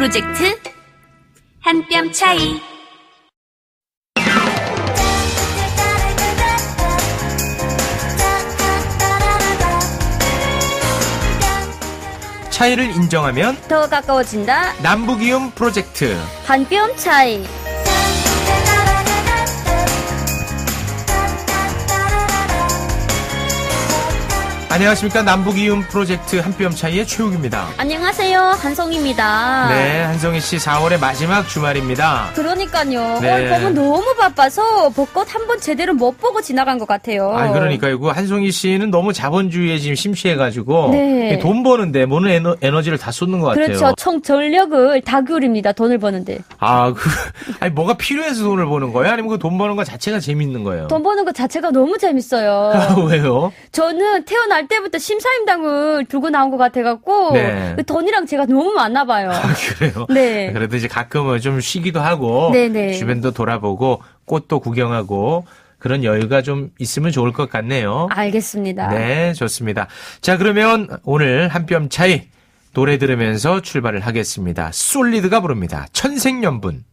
프로젝트 한 뼘 차이. 차이를 인정하면 더 가까워진다. 남북이움 프로젝트 한 뼘 차이. 안녕하십니까. 남북이움 프로젝트 한 뼘 차이의 최욱입니다. 안녕하세요. 한송입니다. 네, 한송이 씨 4월의 마지막 주말입니다. 그러니까요. 네. 보면 너무 바빠서 벚꽃 한 번 제대로 못 보고 지나간 것 같아요. 아, 그러니까요. 그 한송이 씨는 너무 자본주의에 지금 심취해가지고 네. 돈 버는데 모든 에너지를 다 쏟는 것 같아요. 그렇죠. 총 전력을 다 기울입니다. 돈을 버는데. 아, 아니 뭐가 필요해서 돈을 버는 거예요? 아니면 그 돈 버는 것 자체가 재밌는 거예요? 돈 버는 것 자체가 너무 재밌어요. 왜요? 저는 태어날 때부터 심사임당을 두고 나온 것 같아갖고 네. 그 돈이랑 제가 너무 맞나 봐요. 아, 그래요? 네. 그래도 이제 가끔은 좀 쉬기도 하고 네네. 주변도 돌아보고 꽃도 구경하고 그런 여유가 좀 있으면 좋을 것 같네요. 알겠습니다. 네, 좋습니다. 자, 그러면 오늘 한 뼘 차이 노래 들으면서 출발을 하겠습니다. 솔리드가 부릅니다. 천생연분.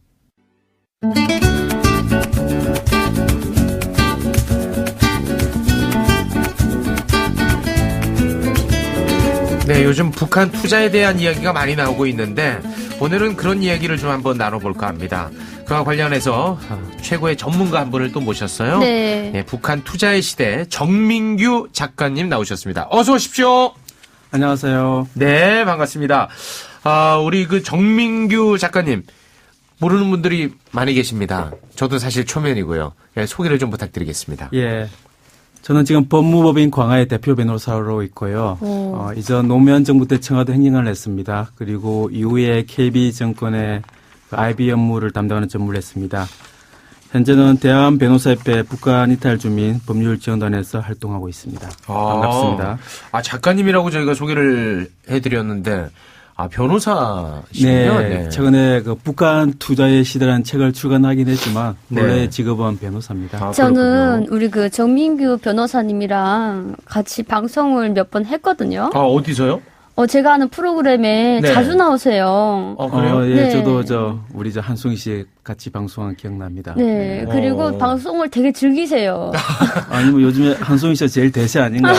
네, 요즘 북한 투자에 대한 이야기가 많이 나오고 있는데 오늘은 그런 이야기를 좀 한번 나눠볼까 합니다. 그와 관련해서 최고의 전문가 한 분을 또 모셨어요. 네. 네, 북한 투자의 시대 정민규 작가님 나오셨습니다. 어서 오십시오. 안녕하세요. 네, 반갑습니다. 우리 그 정민규 작가님 모르는 분들이 많이 계십니다. 저도 사실 초면이고요. 네, 소개를 좀 부탁드리겠습니다. 예. 저는 지금 법무법인 광화의 대표 변호사로 있고요. 이전 노무현 정부 때 청와대 행정관을 했습니다. 그리고 이후에 KB정권의 IB 업무를 담당하는 전무를 했습니다. 현재는 대한변호사협회 북한 이탈 주민 법률 지원단에서 활동하고 있습니다. 반갑습니다. 작가님이라고 저희가 소개를 해드렸는데, 변호사시군요. 네, 최근에 그 북한 투자의 시대라는 책을 출간하긴 했지만 원래 네. 직업은 변호사입니다. 저는 우리 그 정민규 변호사님이랑 같이 방송을 몇 번 했거든요. 어디서요? 제가 하는 프로그램에 네. 자주 나오세요. 그래요? 예, 네. 저도 우리 한송이 씨 같이 방송한 기억납니다. 네, 그리고 방송을 되게 즐기세요. 아니 뭐 요즘에 한송이 씨가 제일 대세 아닌가?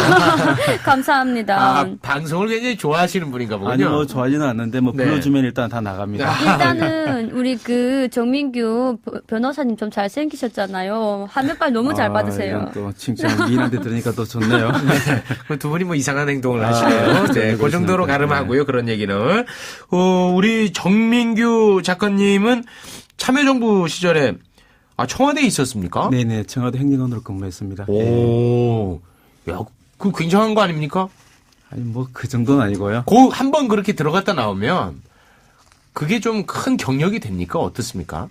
감사합니다. 방송을 굉장히 좋아하시는 분인가 보군요. 아니 뭐 좋아하지는 않는데 뭐 네. 불러주면 일단 다 나갑니다. 일단은 우리 그 정민규 변호사님 좀 잘생기셨잖아요. 화면빨 너무 잘 받으세요. 이건 또 칭찬 미인한테 들으니까 또 좋네요. 두 분이 뭐 이상한 행동을 하시네요. 네, 그 정도로 가름하고요. 그런 얘기는. 우리 정민규 작가님은 참여정부 시절에 청와대에 있었습니까? 네네, 청와대 행정관으로 근무했습니다. 오, 야, 그 굉장한 거 아닙니까? 아니 뭐 그 정도는 아니고요. 한 번 그렇게 들어갔다 나오면 그게 좀 큰 경력이 됩니까? 어떻습니까?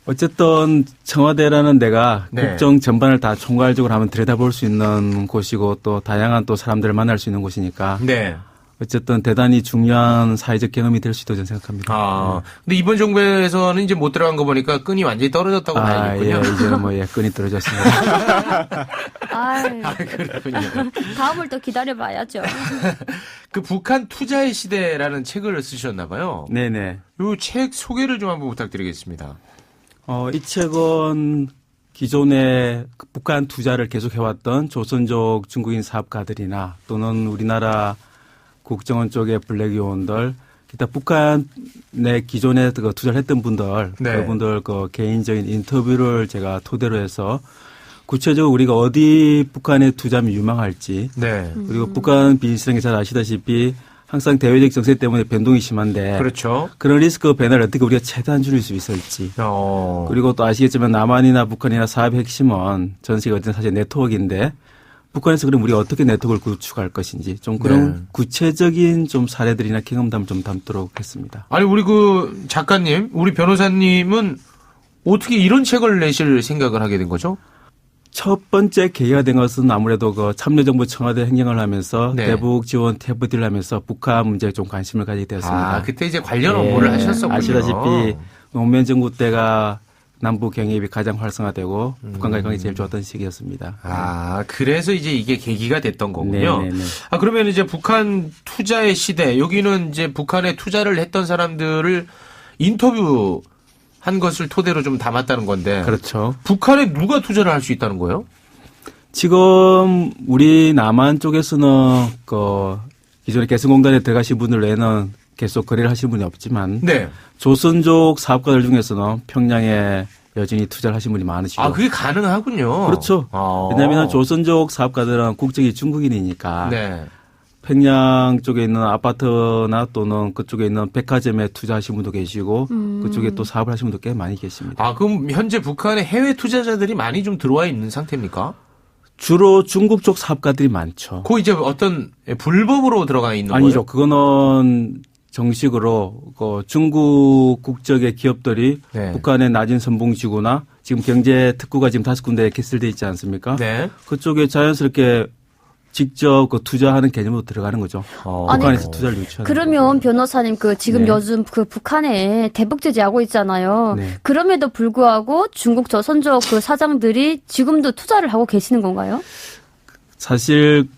어쨌든 청와대라는 데가 네. 국정 전반을 다 총괄적으로 한번 들여다볼 수 있는 곳이고 또 다양한 또 사람들을 만날 수 있는 곳이니까 네. 어쨌든 대단히 중요한 사회적 경험이 될 수 있다고 저는 생각합니다. 근데 이번 정부에서는 이제 못 들어간 거 보니까 끈이 완전히 떨어졌다고 봐야겠군요. 예, 이제는 뭐 끈이 떨어졌습니다. 그렇군요. 다음을 또 기다려봐야죠. 그 북한 투자의 시대라는 책을 쓰셨나 봐요. 네네. 이 책 소개를 좀 한번 부탁드리겠습니다. 이 책은 기존에 북한 투자를 계속해왔던 조선족 중국인 사업가들이나 또는 우리나라 국정원 쪽의 블랙 요원들, 기타 북한에 기존에 그 투자를 했던 분들, 네. 그분들 그 개인적인 인터뷰를 제가 토대로 해서 구체적으로 우리가 어디 북한에 투자하면 유망할지, 네. 그리고 북한 비즈니스라는 게 잘 아시다시피 항상 대외적 정세 때문에 변동이 심한데, 그렇죠. 그런 리스크 변화를 어떻게 우리가 최대한 줄일 수 있을지, 그리고 또 아시겠지만 남한이나 북한이나 사업의 핵심은 전 세계 어떤 사실 네트워크인데 북한에서 그럼 우리가 어떻게 네트워크를 구축할 것인지 좀 그런 네. 구체적인 좀 사례들이나 경험담을 좀 담도록 했습니다. 아니 우리 그 작가님, 우리 변호사님은 어떻게 이런 책을 내실 생각을 하게 된 거죠? 첫 번째 계기가 된 것은 아무래도 그 참여정부 청와대 행정을 하면서 네. 대북 지원 TFD를 하면서 북한 문제에 좀 관심을 가지게 되었습니다. 그때 이제 관련 업무를 하셨었군요. 아시다시피 노무현 정부 때가 남북 경협이 가장 활성화되고 북한과의 관계가 제일 좋았던 시기였습니다. 아, 그래서 이제 이게 계기가 됐던 거군요. 네네네. 아, 그러면 이제 북한 투자의 시대, 여기는 이제 북한에 투자를 했던 사람들을 인터뷰 한 것을 토대로 좀 담았다는 건데. 그렇죠. 북한에 누가 투자를 할 수 있다는 거예요? 지금 우리 남한 쪽에서는 기존에 개성공단에 들어가신 분들 외에는 계속 거래를 하시는 분이 없지만 네. 조선족 사업가들 중에서는 평양에 여전히 투자를 하신 분이 많으시죠. 아, 그게 가능하군요. 그렇죠. 왜냐하면 조선족 사업가들은 국적이 중국인이니까 네. 평양 쪽에 있는 아파트나 또는 그쪽에 있는 백화점에 투자하신 분도 계시고 그쪽에 또 사업을 하신 분도 꽤 많이 계십니다. 아, 그럼 현재 북한에 해외 투자자들이 많이 좀 들어와 있는 상태입니까? 주로 중국 쪽 사업가들이 많죠. 그 이제 어떤 불법으로 들어가 있는 아니죠. 거예요? 그거는 정식으로 중국 국적의 기업들이 네. 북한의 낮은 선봉지구나 지금 경제 특구가 지금 5군데에 개설돼 있지 않습니까? 네. 그쪽에 자연스럽게 직접 투자하는 개념으로 들어가는 거죠. 북한에서 투자를 유치하는. 그러면 변호사님 지금 네. 요즘 북한에 대북 제재하고 있잖아요. 네. 그럼에도 불구하고 중국 조선족 사장들이 지금도 투자를 하고 계시는 건가요? 사실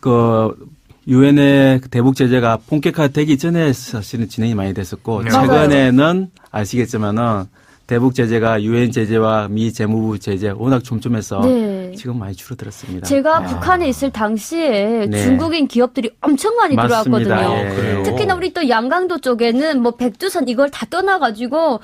유엔의 대북 제재가 본격화되기 전에 사실은 진행이 많이 됐었고 네. 최근에는 아시겠지만은 대북 제재가 유엔 제재와 미 재무부 제재 워낙 촘촘해서 네. 지금 많이 줄어들었습니다. 제가 북한에 있을 당시에 네. 중국인 기업들이 엄청 많이 맞습니다. 들어왔거든요. 예. 그래요? 특히나 우리 또 양강도 쪽에는 백두산 이걸 다 떠나가지고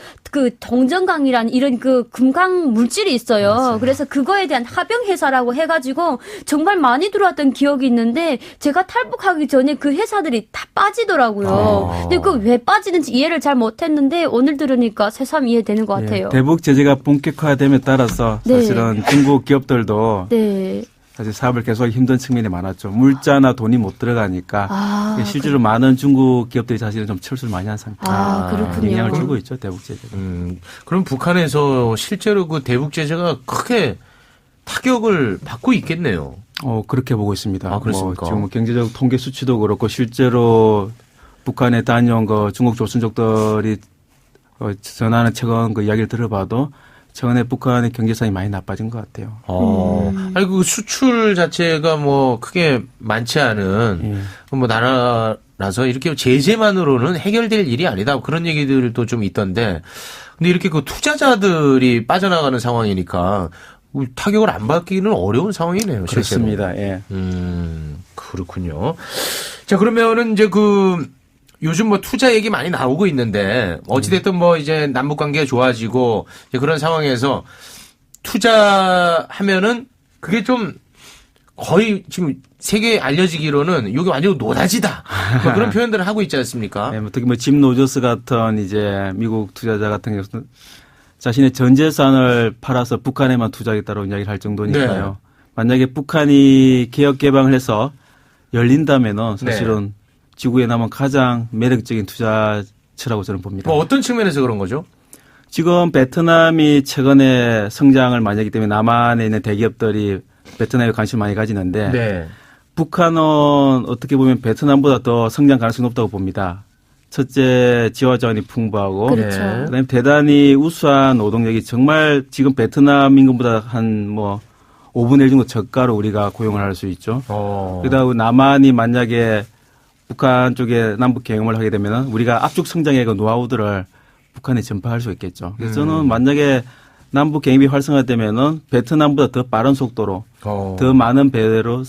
동정강이라는 이런 금강 물질이 있어요. 맞아요. 그래서 그거에 대한 합병 회사라고 해가지고 정말 많이 들어왔던 기억이 있는데 제가 탈북하기 전에 그 회사들이 다 빠지더라고요. 근데 왜 빠지는지 이해를 잘 못했는데 오늘 들으니까 새삼 이해되는 것 같아요. 예, 대북 제재가 본격화됨에 따라서 네. 사실은 중국 기업들도 네. 사실 사업을 계속하기 힘든 측면이 많았죠. 물자나 돈이 못 들어가니까 아, 실제로 많은 중국 기업들이 사실은 좀 철수를 많이 한 상태. 그렇군요. 영향을 주고 있죠, 대북 제재가. 그럼 북한에서 실제로 그 대북 제재가 크게 타격을 받고 있겠네요. 그렇게 보고 있습니다. 아, 그렇습니까? 지금 경제적 통계 수치도 그렇고 실제로 북한에 다녀온 중국 조선족들이 전하는 최근 이야기를 들어봐도 최근에 북한의 경제상이 많이 나빠진 것 같아요. 아니, 그 수출 자체가 크게 많지 않은 나라라서 이렇게 제재만으로는 해결될 일이 아니다. 그런 얘기들도 좀 있던데. 근데 이렇게 투자자들이 빠져나가는 상황이니까 타격을 안 받기는 어려운 상황이네요. 실제로. 그렇습니다. 예. 그렇군요. 자, 그러면은 이제 요즘 투자 얘기 많이 나오고 있는데 어찌됐든 이제 남북 관계가 좋아지고 이제 그런 상황에서 투자하면은 그게 좀 거의 지금 세계에 알려지기로는 이게 완전 노다지다. 그런 표현들을 하고 있지 않습니까? 네, 특히 짐 로저스 같은 이제 미국 투자자 같은 경우는 자신의 전 재산을 팔아서 북한에만 투자하겠다고 이야기를 할 정도니까요. 네. 만약에 북한이 개혁 개방을 해서 열린다면은 사실은 지구에 남은 가장 매력적인 투자처라고 저는 봅니다. 어떤 측면에서 그런 거죠? 지금 베트남이 최근에 성장을 많이 하기 때문에 남한에 있는 대기업들이 베트남에 관심을 많이 가지는데 네. 북한은 어떻게 보면 베트남보다 더 성장 가능성이 높다고 봅니다. 첫째, 지화자원이 풍부하고 그렇죠. 그다음에 대단히 우수한 노동력이 정말 지금 베트남 임금보다 한 5분의 1 정도 저가로 우리가 고용을 할 수 있죠. 그러다 남한이 만약에 북한 쪽에 남북 경험을 하게 되면 우리가 압축 성장의 노하우들을 북한에 전파할 수 있겠죠. 그래서 저는 만약에 남북 경협이 활성화되면은 베트남보다 더 빠른 속도로 더 많은 배로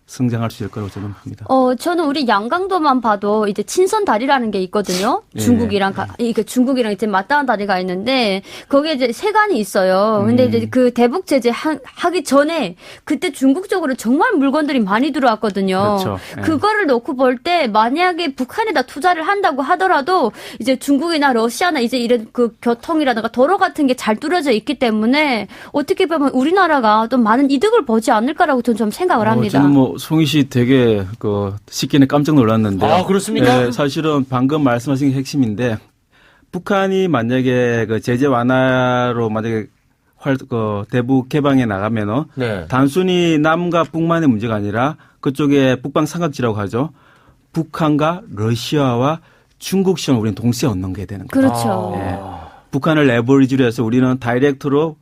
성장할 수 있을 거라고 저는 봅니다. 저는 우리 양강도만 봐도 이제 친선 다리라는 게 있거든요. 네. 중국이랑 이제 맞닿은 다리가 있는데 거기에 이제 세관이 있어요. 근데 이제 그 대북 제재 하기 전에 그때 중국 쪽으로 정말 물건들이 많이 들어왔거든요. 그렇죠. 네. 그거를 놓고 볼 때 만약에 북한에다 투자를 한다고 하더라도 이제 중국이나 러시아나 이제 이런 교통이라든가 도로 같은 게 잘 뚫어져 있기 때문에 어떻게 보면 우리나라가 또 많은 이득을 보지 않을까라고 저는 좀 생각을 합니다. 저는 송희 씨 되게 쉽게는 깜짝 놀랐는데. 아, 그렇습니까? 네, 사실은 방금 말씀하신 게 핵심인데 북한이 만약에 제재 완화로 만약에 대북 개방에 나가면은 단순히 남과 북만의 문제가 아니라 그쪽에 북방 삼각지라고 하죠. 북한과 러시아와 중국 시험을 우리는 동시에 얻는 게 되는 거죠. 그렇죠. 북한을 레버리지로 해서 우리는 다이렉트로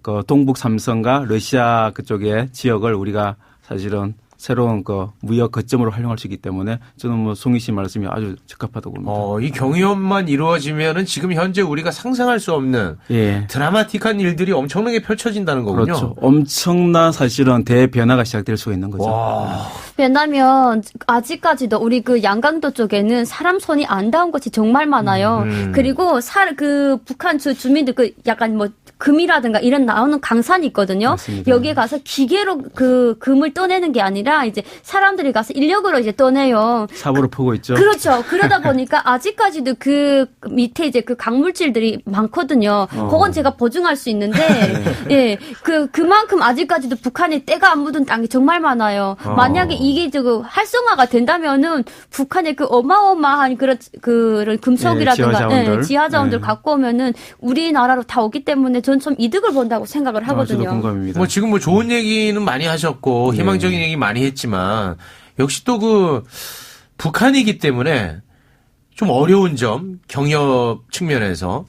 그 동북 삼성과 러시아 그쪽의 지역을 우리가 사실은 새로운 그 무역 거점으로 활용할 수 있기 때문에 저는 뭐 송희 씨 말씀이 아주 적합하다고 봅니다. 이 경위업만 이루어지면은 지금 현재 우리가 상상할 수 없는 예. 드라마틱한 일들이 엄청나게 펼쳐진다는 거군요. 그렇죠. 엄청난 사실은 대변화가 시작될 수가 있는 거죠. 와. 왜냐면 아직까지도 우리 그 양강도 쪽에는 사람 손이 안 닿은 곳이 정말 많아요. 그리고 그 북한 주민들 그 약간 뭐 금이라든가 이런 나오는 강산이 있거든요. 맞습니다. 여기에 가서 기계로 그 금을 떠내는 게 아니라 이제 사람들이 가서 인력으로 이제 떠내요. 사고를 보고 있죠. 그렇죠. 그러다 보니까 아직까지도 그 밑에 이제 그 강물질들이 많거든요. 그건 제가 보증할 수 있는데, 예, 그만큼 아직까지도 북한에 때가 안 묻은 땅이 정말 많아요. 만약에 이게 활성화가 된다면은 북한의 그 어마어마한 그런 금속이라든가 지하자원들. 지하자원들 갖고 오면은 우리나라로 다 오기 때문에 전 좀 이득을 본다고 생각을 저도 하거든요. 공감입니다. 지금 뭐 좋은 얘기는 많이 하셨고 희망적인 얘기 많이 했지만 역시 또 그 북한이기 때문에 좀 어려운 점 경협 측면에서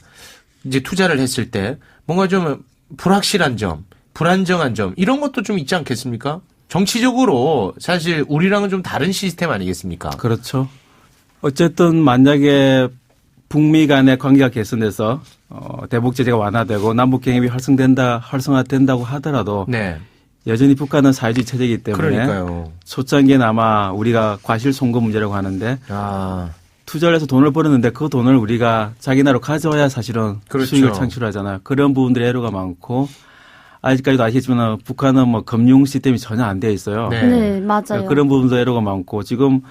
이제 투자를 했을 때 뭔가 좀 불확실한 점, 불안정한 점 이런 것도 좀 있지 않겠습니까? 정치적으로 사실 우리랑은 좀 다른 시스템 아니겠습니까? 그렇죠. 어쨌든 만약에 북미 간의 관계가 개선돼서 대북 제재가 완화되고 남북 경협이 활성화된다고 하더라도 네. 여전히 북한은 사회주의 체제이기 때문에 그러니까요. 초창기엔 아마 우리가 과실 송금 문제라고 하는데 아, 투자를 해서 돈을 벌었는데 그 돈을 우리가 자기 나라로 가져와야 사실은 그렇죠. 수익을 창출하잖아요. 그런 부분들의 애로가 많고 아직까지도 아시겠지만 북한은 뭐 금융 시스템이 전혀 안 되어 있어요. 네. 네, 맞아요. 그런 부분도 애로가 많고 지금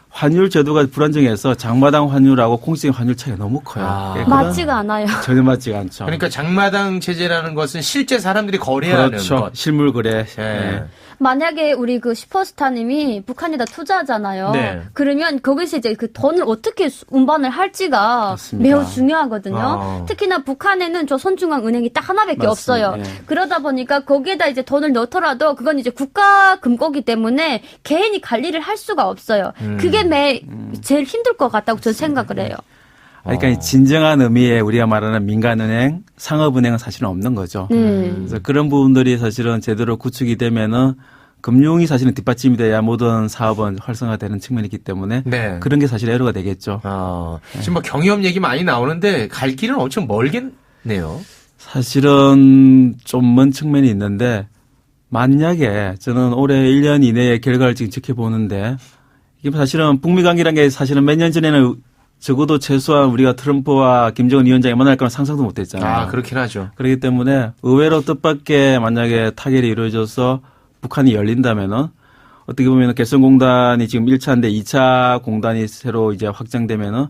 환율 제도가 불안정해서 장마당 환율하고 공식 환율 차이가 너무 커요. 아. 그런 맞지가 않아요. 전혀 맞지가 않죠. 그러니까 장마당 체제라는 것은 실제 사람들이 거래하는 그렇죠. 것. 실물 거래. 예. 네. 만약에 우리 그 슈퍼스타님이 북한에다 투자하잖아요. 네. 그러면 거기서 이제 그 돈을 어떻게 운반을 할지가 맞습니다. 매우 중요하거든요. 특히나 북한에는 저 손중앙은행이 딱 하나밖에 맞습니다. 없어요. 예. 그러다 보니까 거기에다 이제 돈을 넣더라도 그건 이제 국가 금고기 때문에 개인이 관리를 할 수가 없어요. 그게 제일 힘들 것 같다고 저는 생각을 해요. 그러니까 이 진정한 의미의 우리가 말하는 민간은행, 상업은행은 사실은 없는 거죠. 그래서 그런 부분들이 사실은 제대로 구축이 되면은 금융이 사실은 뒷받침이 돼야 모든 사업은 활성화되는 측면이 있기 때문에 네. 그런 게 사실 애로가 되겠죠. 지금 뭐 경협 얘기 많이 나오는데 갈 길은 엄청 멀겠네요. 사실은 좀 먼 측면이 있는데 만약에 저는 올해 1년 이내의 결과를 지금 지켜보는데 이게 사실은 북미 관계라는 게 사실은 몇 년 전에는 적어도 최소한 우리가 트럼프와 김정은 위원장이 만날 거는 상상도 못 했잖아요. 그렇긴 하죠. 그렇기 때문에 의외로 뜻밖의 만약에 타결이 이루어져서 북한이 열린다면은 어떻게 보면 개성공단이 지금 1차인데 2차 공단이 새로 이제 확장되면은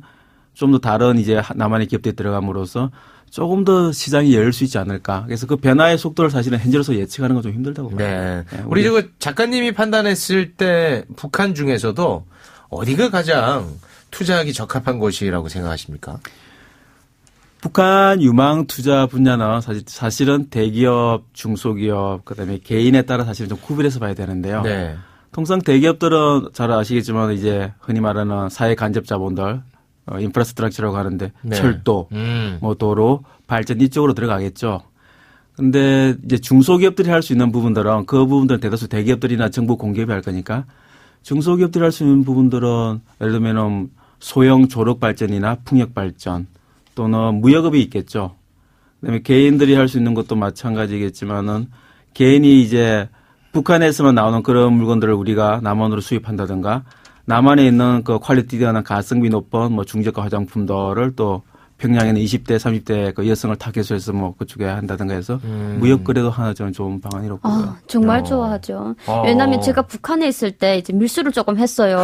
좀 더 다른 이제 남한의 기업들이 들어감으로써 조금 더 시장이 열릴 수 있지 않을까. 그래서 그 변화의 속도를 사실은 현재로서 예측하는 건 좀 힘들다고 봐요. 네. 우리 작가님이 판단했을 때 북한 중에서도 어디가 가장 투자하기 적합한 곳이라고 생각하십니까? 북한 유망 투자 분야는 사실은 대기업, 중소기업, 그다음에 개인에 따라 사실은 좀 구별해서 봐야 되는데요. 네. 통상 대기업들은 잘 아시겠지만 이제 흔히 말하는 사회 간접 자본들, 인프라스트럭처라고 하는데 네. 철도, 뭐 도로, 발전 이쪽으로 들어가겠죠. 근데 이제 중소기업들이 할 수 있는 부분들은 그 부분들은 대다수 대기업들이나 정부 공기업이 할 거니까 중소기업들이 할 수 있는 부분들은 예를 들면 소형 조력 발전이나 풍력 발전 또는 무역업이 있겠죠. 그다음에 개인들이 할 수 있는 것도 마찬가지겠지만은 개인이 이제 북한에서만 나오는 그런 물건들을 우리가 남한으로 수입한다든가 남한에 있는 그 퀄리티 뛰어난 가성비 높은 뭐 중저가 화장품들을 또 평양에는 20대, 30대 그 여성을 타겟으로 뭐 그쪽에 한다든가 해서 무역 거래도 하나 저는 좋은 방안이라고 보고요. 정말 좋아하죠. 왜냐하면 제가 북한에 있을 때 이제 밀수를 조금 했어요.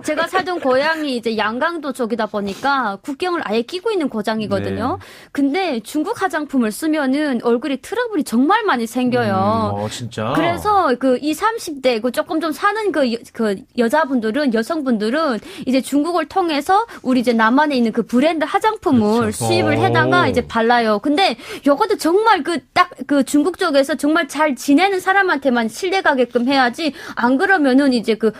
제가 살던 고향이 이제 양강도 쪽이다 보니까 국경을 아예 끼고 있는 고장이거든요. 네. 근데 중국 화장품을 쓰면은 얼굴에 트러블이 정말 많이 생겨요. 진짜. 그래서 그 20, 30대 그 조금 좀 사는 그 여자분들은 여성분들은 이제 중국을 통해서 우리 이제 남한에 있는 그 브랜드 화장품을 그렇죠. 수입을 해다가 이제 발라요. 근데 요것도 정말 그 중국 쪽에서 정말 잘 지내는 사람한테만 신뢰 가게끔 해야지 안 그러면은 이제 그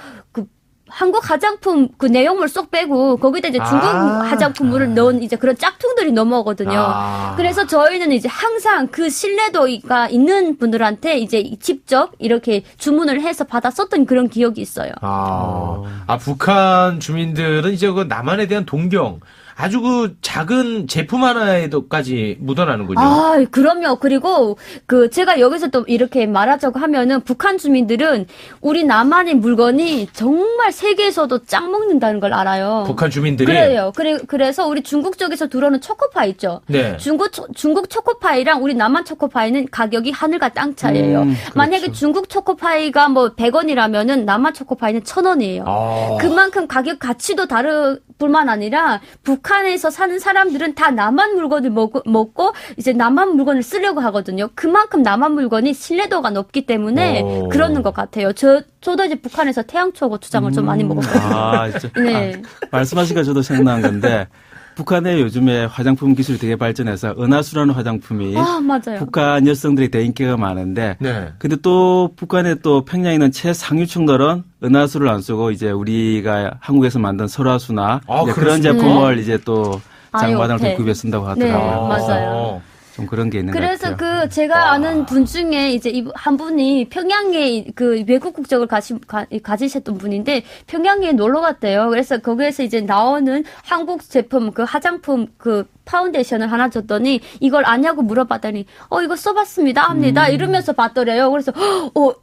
한국 화장품 그 내용물 쏙 빼고 거기다 이제 중국 화장품을 넣은 이제 그런 짝퉁들이 넘어오거든요. 그래서 저희는 이제 항상 그 신뢰도가 있는 분들한테 이제 직접 이렇게 주문을 해서 받아 썼던 그런 기억이 있어요. 북한 주민들은 이제 그 남한에 대한 동경, 아주 그 작은 제품 하나에도까지 묻어나는군요. 그럼요. 그리고 그 제가 여기서 또 이렇게 말하자고 하면은 북한 주민들은 우리 남한의 물건이 정말 세계에서도 짱 먹는다는 걸 알아요. 북한 주민들이? 그래요. 그래서 우리 중국 쪽에서 들어오는 초코파이 있죠. 네. 중국 초코파이랑 우리 남한 초코파이는 가격이 하늘과 땅 차이예요. 그렇죠. 만약에 중국 초코파이가 뭐 100원이라면은 남한 초코파이는 1,000원이에요. 그만큼 가격 가치도 다를 뿐만 아니라 북한에서 사는 사람들은 다 남한 물건을 먹고 이제 남한 물건을 쓰려고 하거든요. 그만큼 남한 물건이 신뢰도가 높기 때문에 그러는 것 같아요. 저도 이제 북한에서 태양초 고추장을 좀 많이 먹었거든요. 네. 말씀하시니까 저도 생각난 건데 북한의 요즘에 화장품 기술이 되게 발전해서 은하수라는 화장품이 맞아요. 북한 여성들이 되게 인기가 많은데 네. 근데 또 북한의 또 평양에 있는 최상류층들은 은하수를 안 쓰고 이제 우리가 한국에서 만든 설화수나 이제 그런 제품을 이제 또 장마당을 더 구입해 쓴다고 하더라고요. 네, 맞아요. 좀 그런 게 있는 것 같아요. 그래서 제가 아는 분 중에 이제 한 분이 평양에 그 외국 국적을 가지셨던 분인데 평양에 놀러 갔대요. 그래서 거기에서 이제 나오는 한국 제품 그 화장품 그 파운데이션을 하나 줬더니 이걸 아냐고 물어봤더니 이거 써봤습니다 합니다 이러면서 봤더래요. 그래서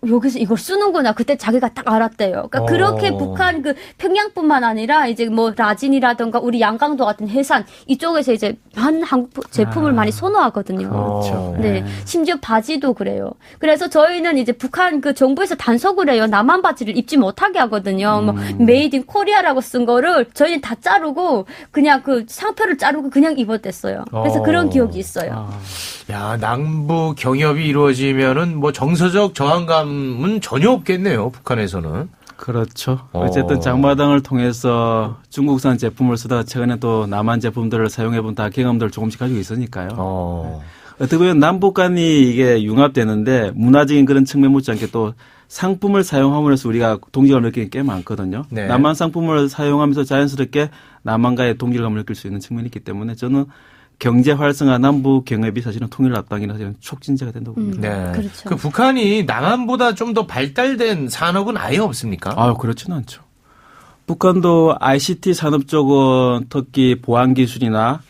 여기서 이걸 쓰는구나. 그때 자기가 딱 알았대요. 그러니까 그렇게 북한 그 평양뿐만 아니라 이제 뭐 라진이라든가 우리 양강도 같은 해산 이쪽에서 이제 한국 제품을 많이 선호하거든요. 그렇죠. 네, 심지어 바지도 그래요. 그래서 저희는 이제 북한 그 정부에서 단속을 해요. 남한 바지를 입지 못하게 하거든요. 뭐 메이드 인 코리아라고 쓴 거를 저희는 다 자르고 그냥 그 상표를 자르고 그냥 입었댔어요. 그래서 그런 기억이 있어요. 야, 남북 경협이 이루어지면은 뭐 정서적 저항감은 전혀 없겠네요. 북한에서는. 그렇죠. 어쨌든 장마당을 통해서 중국산 제품을 쓰다가 최근에 또 남한 제품들을 사용해본 다 경험들을 조금씩 가지고 있으니까요. 어떻게 보면 남북 간이 이게 융합되는데 문화적인 그런 측면 못지않게 또 상품을 사용함으로써 우리가 동질감을 느끼는 게 꽤 많거든요. 네. 남한 상품을 사용하면서 자연스럽게 남한과의 동질감을 느낄 수 있는 측면이 있기 때문에 저는 경제 활성화 남북 경협이 사실은 통일 앞당이나 사실은 촉진제가 된다고 봅니다. 네. 그렇죠. 그 북한이 남한보다 좀 더 발달된 산업은 아예 없습니까? 그렇지는 않죠. 북한도 ICT 산업 쪽은 특히 보안 기술이나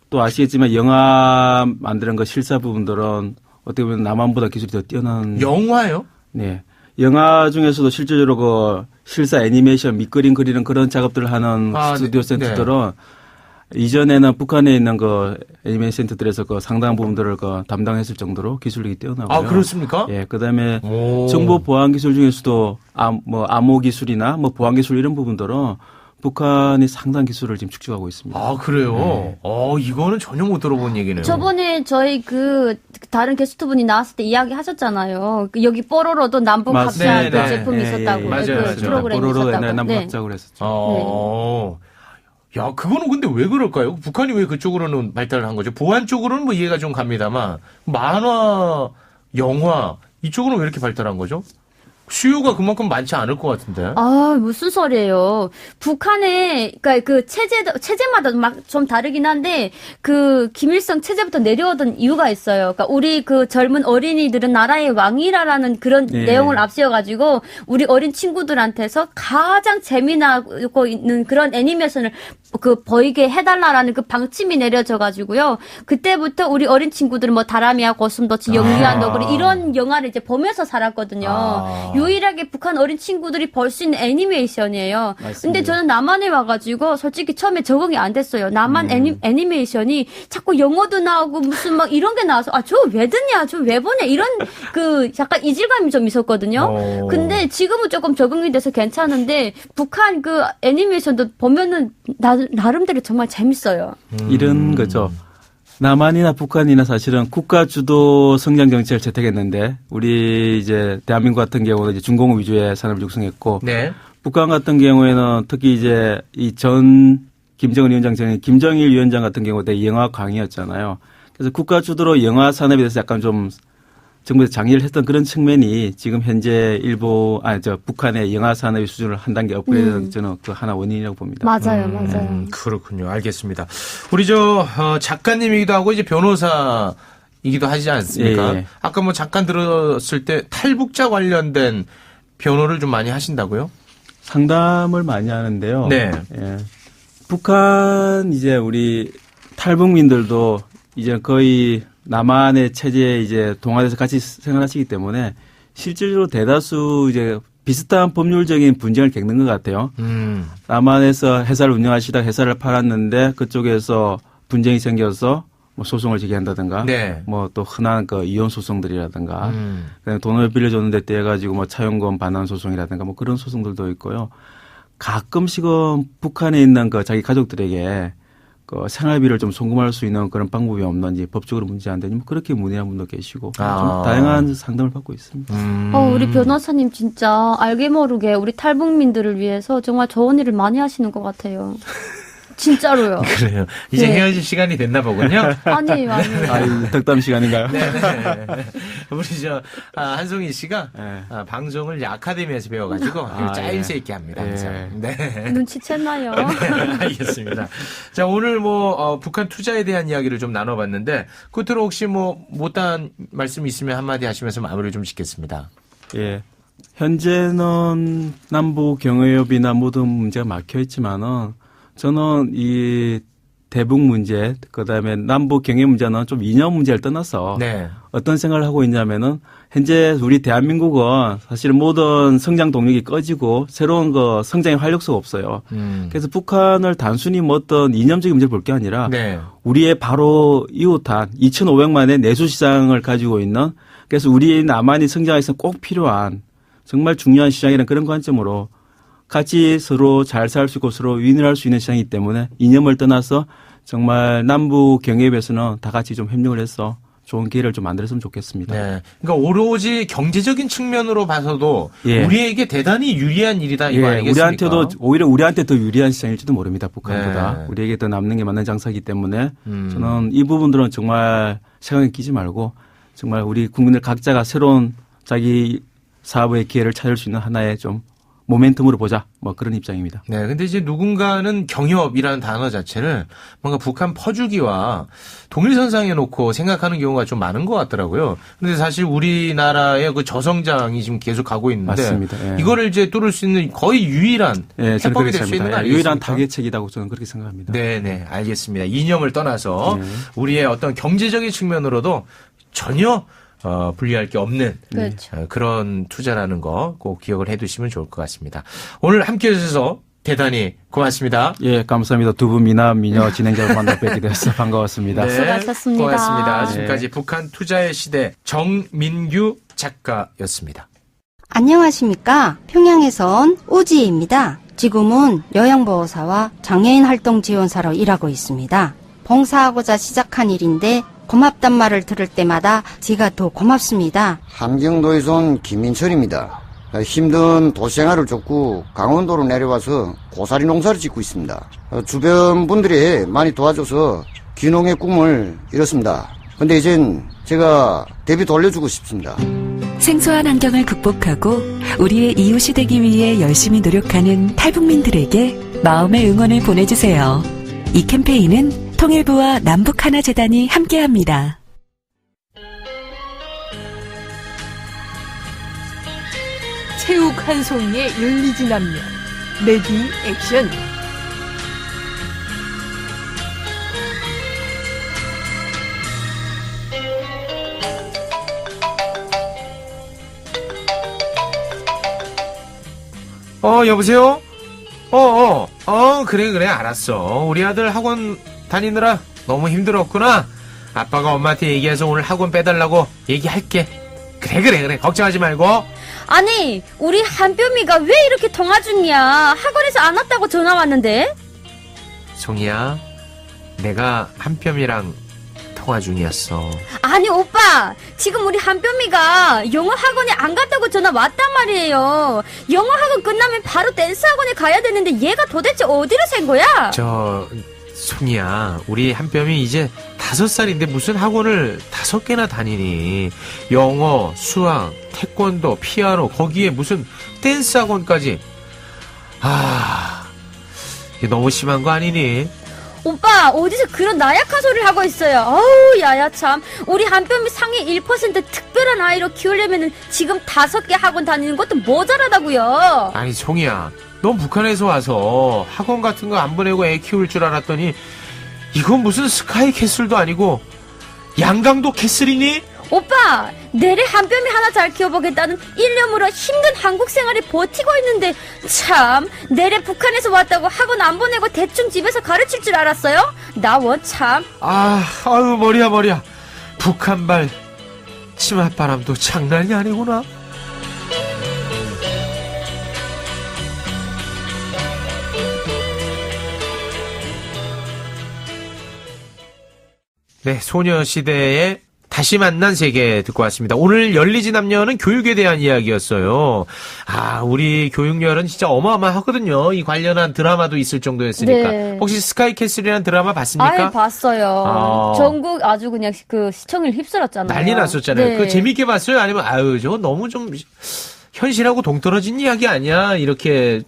또 아시겠지만 영화 만드는 거 실사 부분들은 어떻게 보면 남한보다 기술이 더 뛰어난. 영화요? 네. 영화 중에서도 실질적으로 그 실사 애니메이션 밑그림 그리는 그런 작업들을 하는 스튜디오 센터들은 이전에는 북한에 있는 그 애니메이션 센터들에서 그 상당한 부분들을 그 담당했을 정도로 기술력이 뛰어나고요. 그렇습니까? 예, 그다음에 정보 보안 기술 중에서도 암호 기술이나 뭐 보안 기술 이런 부분들은 북한이 상당 기술을 지금 축적하고 있습니다. 그래요? 네. 이거는 전혀 못 들어본 얘기네요. 저번에 저희 그 다른 게스트분이 나왔을 때 이야기 하셨잖아요. 여기 뽀로로도 남북 합작 그 제품이 있었다고. 맞아요. 프로그램이 뽀로로 있었다고. 옛날에 남북 합작을 했었죠. 야, 그거는 근데 왜 그럴까요? 북한이 왜 그쪽으로는 발달을 한 거죠? 보안 쪽으로는 뭐 이해가 좀 갑니다만 만화, 영화 이쪽으로는 왜 이렇게 발달한 거죠? 수요가 그만큼 많지 않을 것 같은데. 무슨 소리예요. 북한에, 그러니까 그 체제마다 막 좀 다르긴 한데, 그 김일성 체제부터 내려오던 이유가 있어요. 그러니까 우리 그 젊은 어린이들은 나라의 왕이라는 그런 내용을 앞세워가지고, 우리 어린 친구들한테서 가장 재미나고 있는 그런 애니메이션을 그 보이게 해달라라는 그 방침이 내려져가지고요. 그때부터 우리 어린 친구들은 뭐 다람이야, 고슴도치, 영리한 너구리 이런 영화를 이제 보면서 살았거든요. 유일하게 북한 어린 친구들이 볼 수 있는 애니메이션이에요. 맞습니다. 근데 저는 남한에 와가지고 솔직히 처음에 적응이 안 됐어요. 남한 애니메이션이 자꾸 영어도 나오고 무슨 막 이런 게 나와서 저 왜 듣냐, 저 왜 보냐 이런 그 약간 이질감이 좀 있었거든요. 근데 지금은 조금 적응이 돼서 괜찮은데 북한 그 애니메이션도 보면은 나름대로 정말 재밌어요. 이런 거죠. 남한이나 북한이나 사실은 국가 주도 성장 정책을 채택했는데 우리 이제 대한민국 같은 경우는 이제 중공업 위주의 산업을 육성했고 북한 같은 경우에는 특히 이제 이 전 김정은 위원장 전에 김정일 위원장 같은 경우 대 영화 강의였잖아요. 그래서 국가 주도로 영화 산업에 대해서 약간 좀 정부에서 장려를 했던 그런 측면이 지금 현재 북한의 영화 산업의 수준을 한 단계 업그레이드는 저는 그 하나 원인이라고 봅니다. 맞아요. 그렇군요. 알겠습니다. 우리 작가님이기도 하고 이제 변호사이기도 하지 않습니까? 예. 아까 뭐 잠깐 들었을 때 탈북자 관련된 변호를 좀 많이 하신다고요? 상담을 많이 하는데요. 네. 예. 북한 이제 우리 탈북민들도 이제 거의 남한의 체제에 이제 동아돼서 같이 생활하시기 때문에 실질적으로 대다수 이제 비슷한 법률적인 분쟁을 겪는 것 같아요. 남한에서 회사를 운영하시다가 회사를 팔았는데 그쪽에서 분쟁이 생겨서 뭐 소송을 제기한다든가, 네. 뭐 또 흔한 그 이혼 소송들이라든가, 그다음에 돈을 빌려줬는데 떼가지고 뭐 차용금 반환 소송이라든가 뭐 그런 소송들도 있고요. 가끔씩은 북한에 있는 그 자기 가족들에게 그 생활비를 좀 송금할 수 있는 그런 방법이 없는지 법적으로 문제 안 되니 뭐 그렇게 문의한 분도 계시고 좀 다양한 상담을 받고 있습니다. 우리 변호사님 진짜 알게 모르게 우리 탈북민들을 위해서 정말 좋은 일을 많이 하시는 것 같아요. 진짜로요. 그래요. 이제 네. 헤어질 시간이 됐나 보군요. 아니에요. 덕담 시간인가요? 네. 우리 한송이 씨가 네. 방송을 아카데미에서 배워가지고 짜임새 있게 합니다. 항상. 네. 눈치챘나요? 네, 알겠습니다. 자, 오늘 북한 투자에 대한 이야기를 좀 나눠봤는데 끝으로 혹시 못다한 말씀 있으면 한마디 하시면서 마무리를 좀 짓겠습니다. 예. 현재는 남북 경협이나 모든 문제가 막혀 있지만은 저는 이 대북 문제, 그다음에 남북 경협 문제는 좀 이념 문제를 떠나서 네. 어떤 생각을 하고 있냐면은 현재 우리 대한민국은 사실 모든 성장 동력이 꺼지고 새로운 그 성장의 활력소가 없어요. 그래서 북한을 단순히 뭐 어떤 이념적인 문제를 볼 게 아니라 네. 우리의 바로 이웃한 2,500만의 내수 시장을 가지고 있는 그래서 우리 남한이 성장해서 꼭 필요한 정말 중요한 시장이라는 그런 관점으로 같이 서로 잘 살 수 있고 서로 윈윈할 수 있는 시장이기 때문에 이념을 떠나서 정말 남북 경협에서는 다 같이 좀 협력을 해서 좋은 기회를 좀 만들었으면 좋겠습니다. 네. 그러니까 오로지 경제적인 측면으로 봐서도 예. 우리에게 대단히 유리한 일이다 이거 예, 아니겠습니까? 오히려 우리한테 더 유리한 시장일지도 모릅니다. 북한보다. 네. 우리에게 더 남는 게 맞는 장사이기 때문에 저는 이 부분들은 정말 생각에 끼지 말고 정말 우리 국민들 각자가 새로운 자기 사업의 기회를 찾을 수 있는 하나의 좀 모멘텀으로 보자. 뭐 그런 입장입니다. 네. 근데 이제 누군가는 경협이라는 단어 자체를 뭔가 북한 퍼주기와 동일선상에 놓고 생각하는 경우가 좀 많은 것 같더라고요. 근데 사실 우리나라의 그 저성장이 지금 계속 가고 있는데 맞습니다. 예. 이거를 이제 뚫을 수 있는 거의 유일한 예, 저는 해법이 그렇게 될 수 있는 거 생각합니다. 아니겠습니까? 유일한 타겟책이라고 저는 그렇게 생각합니다. 네, 알겠습니다. 이념을 떠나서 우리의 어떤 경제적인 측면으로도 전혀 분리할 게 없는 그렇죠. 그런 투자라는 거 꼭 기억을 해두시면 좋을 것 같습니다. 오늘 함께해 주셔서 대단히 고맙습니다. 예, 감사합니다. 두 분 미남 미녀 진행자로 만나 뵙게 돼서 반가웠습니다. 네, 수고하셨습니다. 고맙습니다. 네. 지금까지 북한 투자의 시대 정민규 작가였습니다. 안녕하십니까. 평양에서 온 오지혜입니다. 지금은 요양보호사와 장애인 활동 지원사로 일하고 있습니다. 봉사하고자 시작한 일인데 고맙단 말을 들을 때마다 제가 더 고맙습니다. 함경도에서 온 김민철입니다. 힘든 도시생활을 쫓고 강원도로 내려와서 고사리 농사를 짓고 있습니다. 주변 분들이 많이 도와줘서 귀농의 꿈을 이뤘습니다. 근데 이젠 제가 대비 돌려주고 싶습니다. 생소한 환경을 극복하고 우리의 이웃이 되기 위해 열심히 노력하는 탈북민들에게 마음의 응원을 보내주세요. 이 캠페인은 통일부와 남북하나재단이 함께합니다. 체육 한 송이의 열리지 남녀 레디 액션. 여보세요? 그래, 알았어. 우리 아들 학원 다니느라 너무 힘들었구나. 아빠가 엄마한테 얘기해서 오늘 학원 빼달라고 얘기할게. 그래. 걱정하지 말고. 아니, 우리 한뼘이가 왜 이렇게 통화 중이야? 학원에서 안 왔다고 전화 왔는데? 송이야, 내가 한뼘이랑 통화 중이었어. 아니, 오빠. 지금 우리 한뼘이가 영어 학원에 안 갔다고 전화 왔단 말이에요. 영어 학원 끝나면 바로 댄스 학원에 가야 되는데 얘가 도대체 어디로 샌 거야? 송이야, 우리 한뼘이 이제 5살인데 무슨 학원을 5개나 다니니. 영어, 수학, 태권도, 피아노, 거기에 무슨 댄스 학원까지. 이게 너무 심한 거 아니니? 오빠 어디서 그런 나약한 소리를 하고 있어요. 어우 야야 참. 우리 한뼘이 상위 1% 특별한 아이로 키우려면은 지금 5개 학원 다니는 것도 모자라다고요. 아니 송이야, 넌 북한에서 와서 학원 같은 거 안 보내고 애 키울 줄 알았더니 이건 무슨 스카이 캐슬도 아니고 양강도 캐슬이니? 오빠 내래 한뼘이 하나 잘 키워보겠다는 일념으로 힘든 한국 생활에 버티고 있는데 참 내래 북한에서 왔다고 학원 안 보내고 대충 집에서 가르칠 줄 알았어요? 나 참. 아유 머리야. 북한발 치맛바람도 장난이 아니구나. 네, 소녀시대의 다시 만난 세계 듣고 왔습니다. 오늘 열리지 남녀는 교육에 대한 이야기였어요. 우리 교육열은 진짜 어마어마하거든요. 이 관련한 드라마도 있을 정도였으니까. 네. 혹시 스카이캐슬이라는 드라마 봤습니까? 아예 봤어요. 전국 아주 그냥 그 시청률 휩쓸었잖아요. 난리 났었잖아요. 네. 그거 재밌게 봤어요? 아니면 저거 너무 좀 현실하고 동떨어진 이야기 아니야? 이렇게.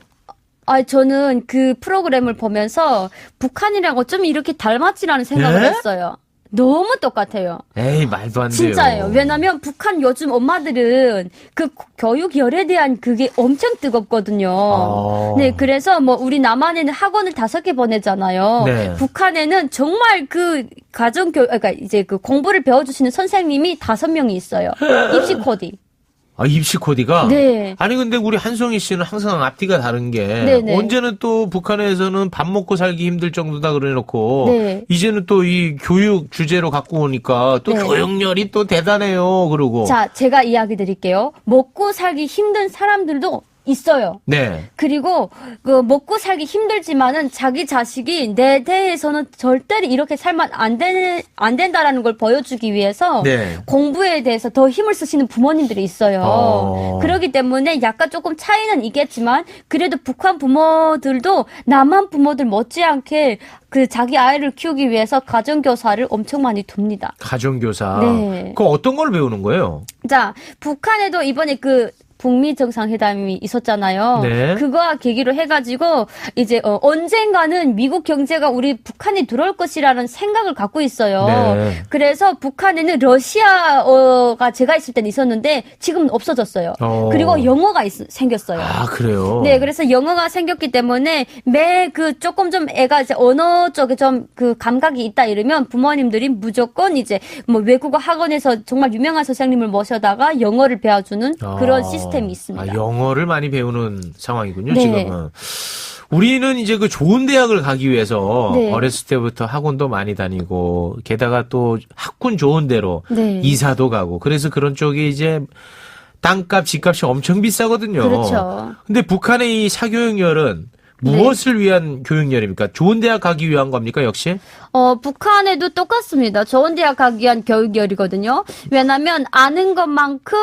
저는 그 프로그램을 보면서 북한이라고 좀 이렇게 닮았지라는 생각을 네? 했어요. 너무 똑같아요. 에이, 말도 안 돼요. 진짜예요. 왜냐면 북한 요즘 엄마들은 그 교육열에 대한 그게 엄청 뜨겁거든요. 네, 그래서 뭐 우리 남한에는 학원을 5개 보내잖아요. 네. 북한에는 정말 그 그러니까 이제 그 공부를 배워주시는 선생님이 5명이 있어요. 입시 코디. 입시 코디가? 네. 아니, 근데 우리 한송이 씨는 항상 앞뒤가 다른 게, 네네. 언제는 또 북한에서는 밥 먹고 살기 힘들 정도다 그래 놓고, 네. 이제는 또 이 교육 주제로 갖고 오니까 또 네. 교육열이 또 대단해요. 그러고. 자, 제가 이야기 드릴게요. 먹고 살기 힘든 사람들도 있어요. 네. 그리고 그 먹고 살기 힘들지만은 자기 자식이 내 대해서는 절대로 이렇게 살면 안 된다라는 걸 보여주기 위해서 네. 공부에 대해서 더 힘을 쓰시는 부모님들이 있어요. 그렇기 때문에 약간 조금 차이는 있겠지만 그래도 북한 부모들도 남한 부모들 못지않게 그 자기 아이를 키우기 위해서 가정교사를 엄청 많이 둡니다. 가정교사. 네. 그 어떤 걸 배우는 거예요? 자, 북한에도 이번에 그 북미 정상회담이 있었잖아요. 네. 그거와 계기로 해가지고 이제 언젠가는 미국 경제가 우리 북한에 들어올 것이라는 생각을 갖고 있어요. 네. 그래서 북한에는 러시아어가 제가 있을 땐 있었는데 지금은 없어졌어요. 그리고 영어가 생겼어요. 그래요? 네, 그래서 영어가 생겼기 때문에 매 그 조금 좀 애가 이제 언어 쪽에 좀 그 감각이 있다 이러면 부모님들이 무조건 이제 뭐 외국어 학원에서 정말 유명한 선생님을 모셔다가 영어를 배워주는 그런 시스템이 있습니다. 영어를 많이 배우는 상황이군요, 네. 지금은. 우리는 이제 그 좋은 대학을 가기 위해서 네. 어렸을 때부터 학원도 많이 다니고, 게다가 또 학군 좋은 데로 네. 이사도 가고, 그래서 그런 쪽이 이제 땅값, 집값이 엄청 비싸거든요. 그렇죠. 근데 북한의 이 사교육열은 무엇을 위한 교육열입니까? 좋은 대학 가기 위한 겁니까, 역시? 북한에도 똑같습니다. 좋은 대학 가기 위한 교육열이거든요. 왜냐면 아는 것만큼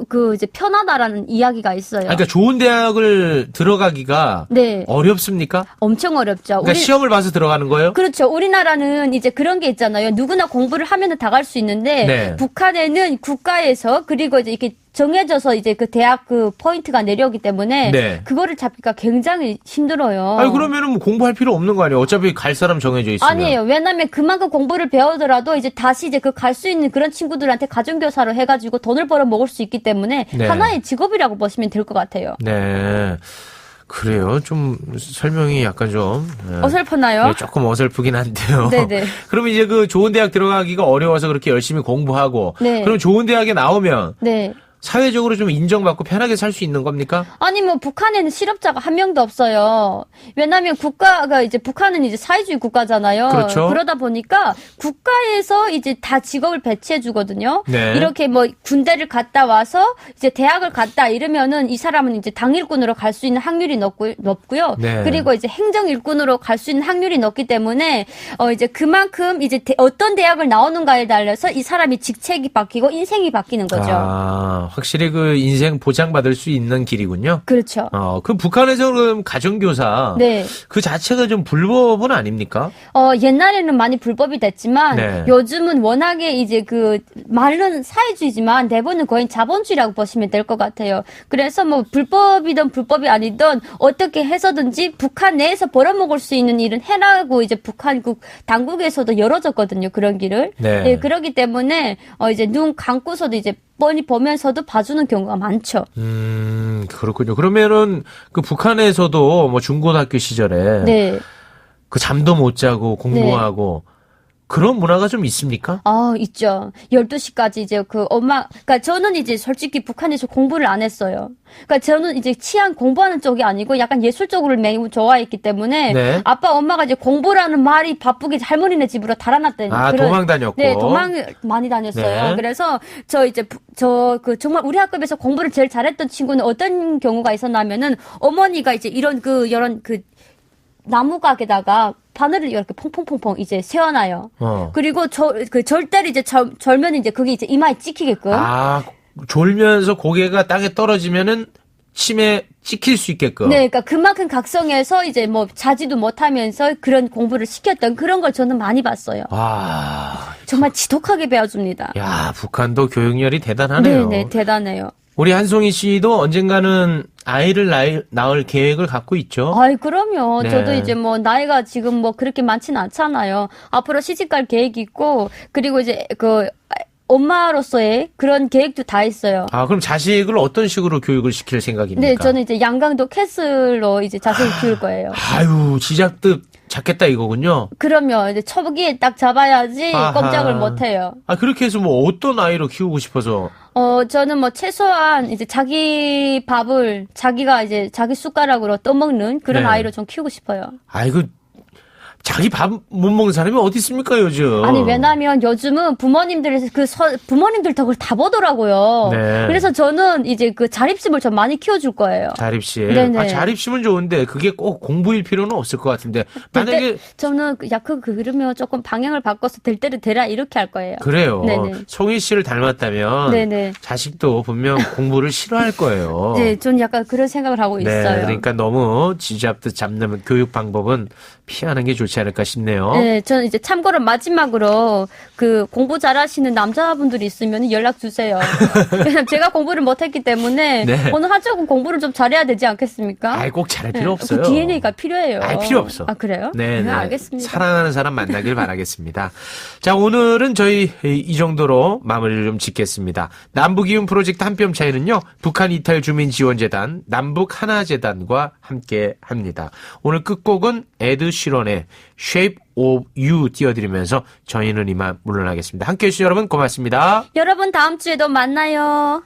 그 이제 편하다라는 이야기가 있어요. 그러니까 좋은 대학을 들어가기가 네. 어렵습니까? 엄청 어렵죠. 그러니까 시험을 봐서 들어가는 거예요? 그렇죠. 우리나라는 이제 그런 게 있잖아요. 누구나 공부를 하면 다 갈 수 있는데 네. 북한에는 국가에서 그리고 이제 이렇게 정해져서 이제 그 대학 그 포인트가 내려오기 때문에 네. 그거를 잡기가 굉장히 힘들어요. 아니 그러면은 뭐 공부할 필요 없는 거 아니에요? 어차피 갈 사람 정해져 있으면. 아니에요. 왜냐면 그만큼 공부를 배우더라도 이제 다시 이제 그 갈 수 있는 그런 친구들한테 가정교사로 해가지고 돈을 벌어 먹을 수 있기 때문에 네. 하나의 직업이라고 보시면 될 것 같아요. 네. 그래요. 좀 설명이 약간 좀 어설프나요? 네, 조금 어설프긴 한데요. 네네. 그러면 이제 그 좋은 대학 들어가기가 어려워서 그렇게 열심히 공부하고 네. 그럼 좋은 대학에 나오면 네. 사회적으로 좀 인정받고 편하게 살 수 있는 겁니까? 아니 뭐 북한에는 실업자가 한 명도 없어요. 왜냐하면 국가가 이제 북한은 이제 사회주의 국가잖아요. 그렇죠. 그러다 보니까 국가에서 이제 다 직업을 배치해 주거든요. 네. 이렇게 뭐 군대를 갔다 와서 이제 대학을 갔다 이러면은 이 사람은 이제 당일꾼으로 갈 수 있는 확률이 높고요. 네. 그리고 이제 행정일꾼으로 갈 수 있는 확률이 높기 때문에 이제 그만큼 이제 어떤 대학을 나오는가에 달려서 이 사람이 직책이 바뀌고 인생이 바뀌는 거죠. 확실히 그 인생 보장받을 수 있는 길이군요. 그렇죠. 그 북한에서 그럼 가정교사. 네. 그 자체가 좀 불법은 아닙니까? 옛날에는 많이 불법이 됐지만 네. 요즘은 워낙에 이제 그 말은 사회주의지만 대부분은 거의 자본주의라고 보시면 될 것 같아요. 그래서 뭐 불법이든 불법이 아니든 어떻게 해서든지 북한 내에서 벌어먹을 수 있는 일은 해라고 이제 북한국 당국에서도 열어줬거든요. 그런 길을. 네. 예, 그렇기 때문에 이제 눈 감고서도 이제 뻔히 보면서도 봐주는 경우가 많죠. 그렇군요. 그러면은 그 북한에서도 뭐 중고등학교 시절에 네. 그 잠도 못 자고 공부하고 그런 문화가 좀 있습니까? 있죠. 12시까지 이제 그러니까 저는 이제 솔직히 북한에서 공부를 안 했어요. 그러니까 저는 이제 취향 공부하는 쪽이 아니고 약간 예술 쪽을 매우 좋아했기 때문에 네. 아빠 엄마가 이제 공부라는 말이 바쁘게 할머니네 집으로 달아났다는 도망 다녔고. 네, 도망을 많이 다녔어요. 네. 그래서 정말 우리 학급에서 공부를 제일 잘했던 친구는 어떤 경우가 있었냐면은 어머니가 이제 이런 나무각에다가 바늘을 이렇게 퐁퐁퐁퐁 이제 세워놔요. 그리고 절대로 이제 절면 이제 그게 이제 이마에 찍히게끔. 졸면서 고개가 땅에 떨어지면은 침에 찍힐 수 있게끔. 네, 그러니까 그만큼 각성해서 이제 뭐 자지도 못하면서 그런 공부를 시켰던 그런 걸 저는 많이 봤어요. 정말 지독하게 배워줍니다. 야, 북한도 교육열이 대단하네요. 네, 대단해요. 우리 한송이 씨도 언젠가는 아이를 낳을 계획을 갖고 있죠. 그럼요. 네. 저도 이제 뭐 나이가 지금 뭐 그렇게 많지는 않잖아요. 앞으로 시집갈 계획이 있고 그리고 이제 엄마로서의 그런 계획도 다 있어요. 그럼 자식을 어떤 식으로 교육을 시킬 생각입니까? 네, 저는 이제 양강도 캐슬로 이제 자식을 키울 거예요. 지잡듯 잡겠다 이거군요. 그러면 이제 초기에 딱 잡아야지 꼼짝을 못 해요. 그렇게 해서 뭐 어떤 아이로 키우고 싶어서? 저는 뭐 최소한 이제 자기 밥을 자기가 이제 자기 숟가락으로 떠먹는 그런 네. 아이로 좀 키우고 싶어요. 자기 밥 못 먹는 사람이 어디 있습니까, 요즘? 아니, 왜냐면 요즘은 부모님들 덕을 다 보더라고요. 네. 그래서 저는 이제 그 자립심을 좀 많이 키워줄 거예요. 자립심. 네네. 자립심은 좋은데 그게 꼭 공부일 필요는 없을 것 같은데. 만약에. 저는 그러면 조금 방향을 바꿔서 될 때를 되라 이렇게 할 거예요. 그래요. 네네. 송희 씨를 닮았다면. 네네. 자식도 분명 공부를 싫어할 거예요. 네, 저는 약간 그런 생각을 하고 있어요. 그러니까 너무 지잡듯 잡는 교육 방법은 피하는 게 좋지 않을까 싶네요. 네, 저는 이제 참고로 마지막으로 그 공부 잘하시는 남자분들이 있으면 연락 주세요. 왜냐면 제가 공부를 못했기 때문에 네. 어느 한쪽은 공부를 좀 잘해야 되지 않겠습니까? 꼭 잘할 필요 없어요. 그 DNA가 필요해요. 필요 없어. 그래요? 네, 알겠습니다. 사랑하는 사람 만나길 바라겠습니다. 자, 오늘은 저희 이 정도로 마무리를 좀 짓겠습니다. 남북이웃 프로젝트 한 뼘 차이는요, 북한 이탈 주민 지원재단, 남북 하나재단과 함께 합니다. 오늘 끝곡은 에드 시런의 Shape of You 띄워드리면서 저희는 이만 물러나겠습니다. 함께해 주신 여러분 고맙습니다. 여러분 다음 주에도 만나요.